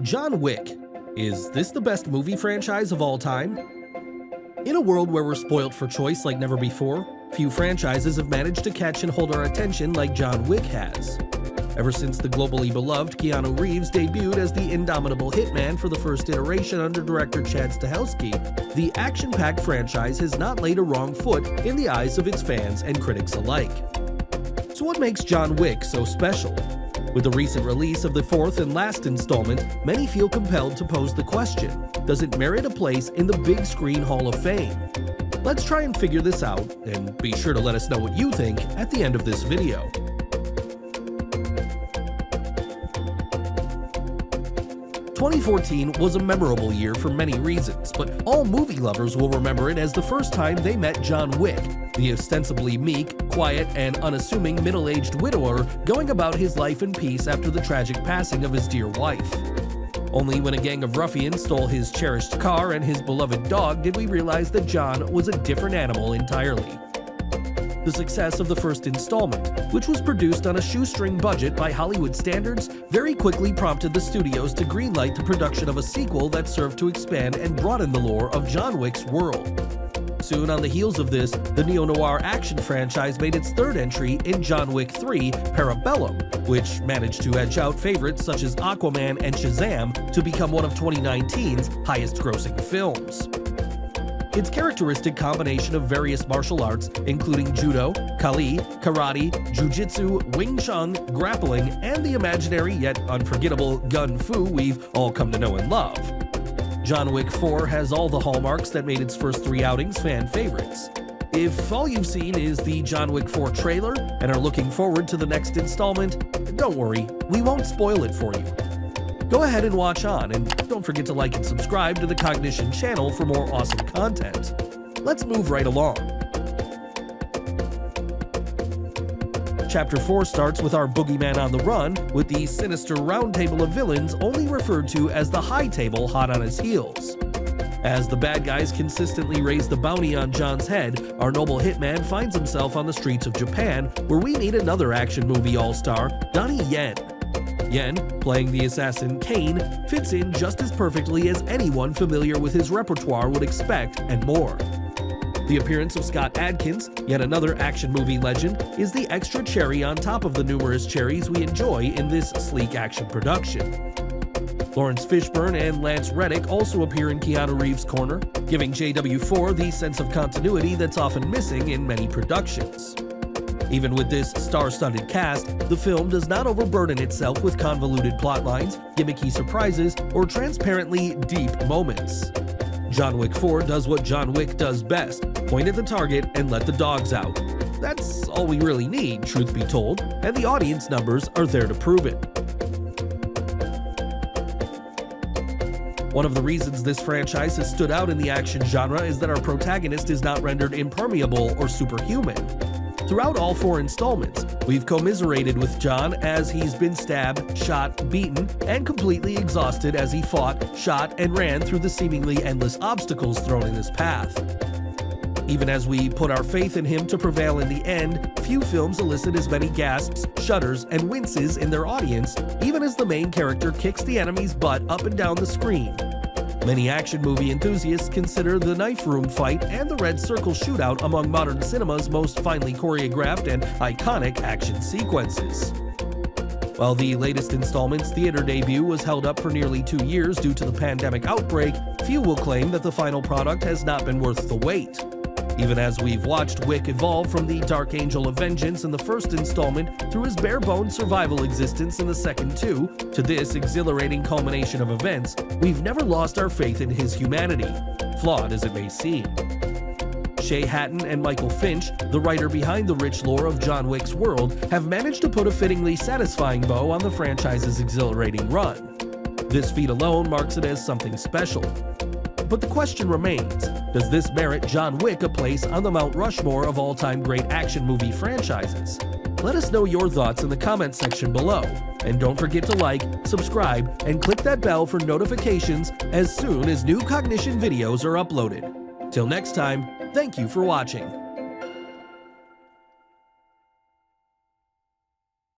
John Wick. Is this the best movie franchise of all time? In a world where we're spoiled for choice like never before, few franchises have managed to catch and hold our attention like John Wick has. Ever since the globally beloved Keanu Reeves debuted as the indomitable hitman for the first iteration under director Chad Stahelski, the action-packed franchise has not laid a wrong foot in the eyes of its fans and critics alike. So what makes John Wick so special? With the recent release of the fourth and last installment, many feel compelled to pose the question, does it merit a place in the big screen Hall of Fame? Let's try and figure this out, and be sure to let us know what you think at the end of this video. "2014 was a memorable year for many reasons, but all movie lovers will remember it as the first time they met John Wick, the ostensibly meek, quiet, and unassuming middle-aged widower going about his life in peace after the tragic passing of his dear wife. Only when a gang of ruffians stole his cherished car and his beloved dog did we realize that John was a different animal entirely. The success of the first installment, which was produced on a shoestring budget by Hollywood standards, very quickly prompted the studios to greenlight the production of a sequel that served to expand and broaden the lore of John Wick's world. Soon on the heels of this, the neo-noir action franchise made its third entry in John Wick 3: Parabellum, which managed to edge out favorites such as Aquaman and Shazam to become one of 2019's highest-grossing films. Its characteristic combination of various martial arts, including judo, kali, karate, jiu-jitsu, wing chun, grappling, and the imaginary yet unforgettable gun fu we've all come to know and love. John Wick 4 has all the hallmarks that made its first three outings fan favorites. If all you've seen is the John Wick 4 trailer and are looking forward to the next installment, don't worry, we won't spoil it for you. Go ahead and watch on, and don't forget to like and subscribe to the Cognition channel for more awesome content. Let's move right along. Chapter 4 starts with our boogeyman on the run, with the sinister round table of villains only referred to as the High Table hot on his heels. As the bad guys consistently raise the bounty on John's head, our noble hitman finds himself on the streets of Japan, where we meet another action movie all-star, Donnie Yen. Yen, playing the assassin Kane, fits in just as perfectly as anyone familiar with his repertoire would expect, and more. The appearance of Scott Adkins, yet another action movie legend, is the extra cherry on top of the numerous cherries we enjoy in this sleek action production. Lawrence Fishburne and Lance Reddick also appear in Keanu Reeves' corner, giving JW4 the sense of continuity that's often missing in many productions. Even with this star-studded cast, the film does not overburden itself with convoluted plotlines, gimmicky surprises, or transparently deep moments. John Wick 4 does what John Wick does best, point at the target and let the dogs out. That's all we really need, truth be told, and the audience numbers are there to prove it. One of the reasons this franchise has stood out in the action genre is that our protagonist is not rendered impermeable or superhuman. Throughout all four installments, we've commiserated with John as he's been stabbed, shot, beaten, and completely exhausted as he fought, shot, and ran through the seemingly endless obstacles thrown in his path. Even as we put our faith in him to prevail in the end, few films elicit as many gasps, shudders, and winces in their audience, even as the main character kicks the enemy's butt up and down the screen. Many action movie enthusiasts consider the knife room fight and the red circle shootout among modern cinema's most finely choreographed and iconic action sequences. While the latest installment's theater debut was held up for nearly 2 years due to the pandemic outbreak, few will claim that the final product has not been worth the wait. Even as we've watched Wick evolve from the Dark Angel of Vengeance in the first installment through his bare-bones survival existence in the second two, to this exhilarating culmination of events, we've never lost our faith in his humanity, flawed as it may seem. Shay Hatton and Michael Finch, the writer behind the rich lore of John Wick's world, have managed to put a fittingly satisfying bow on the franchise's exhilarating run. This feat alone marks it as something special. But the question remains, does this merit John Wick a place on the Mount Rushmore of all-time great action movie franchises? Let us know your thoughts in the comment section below, and don't forget to like, subscribe, and click that bell for notifications as soon as new Cognition videos are uploaded. Till next time, thank you for watching.